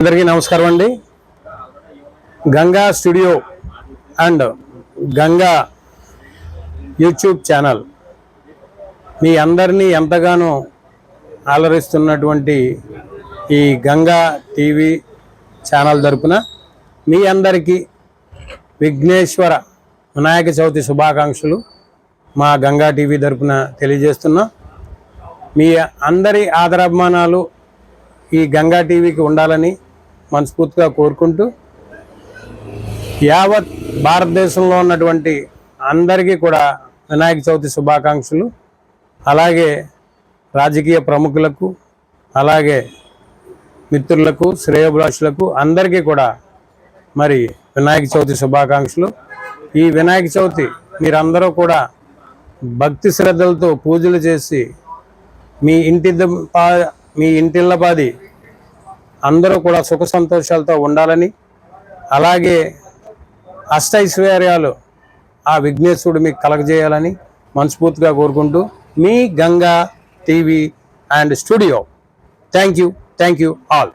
అందరికీ నమస్కారం అండి. Ganga studio and Ganga YouTube channel మీ అందరినీ ఎంతగానో ఆలరిస్తున్నటువంటి ఈ గంగా టీవీ ఛానల్ తరపున మీ అందరికీ విఘ్నేశ్వర వినాయక చవితి శుభాకాంక్షలు మా గంగా టీవీ తరపున తెలియజేస్తున్నా. మీ అందరి ఆదరాభిమానాలు ఈ గంగా టీవీకి ఉండాలని మనస్ఫూర్తిగా కోరుకుంటూ, యావత్ భారతదేశంలో ఉన్నటువంటి అందరికీ కూడా వినాయక చవితి శుభాకాంక్షలు. అలాగే రాజకీయ ప్రముఖులకు, అలాగే మిత్రులకు, శ్రేయోభిలాషులకు అందరికీ కూడా మరి వినాయక చవితి శుభాకాంక్షలు. ఈ వినాయక చవితి మీరందరూ కూడా భక్తి శ్రద్ధలతో పూజలు చేసి మీ ఇంటిల్లపాది అందరూ కూడా సుఖ సంతోషాలతో ఉండాలని, అలాగే అష్టైశ్వర్యాలు ఆ విఘ్నేశ్వరుడు మీకు కలగజేయాలని మనస్ఫూర్తిగా కోరుకుంటూ మీ Ganga TV and studio. Thank you all.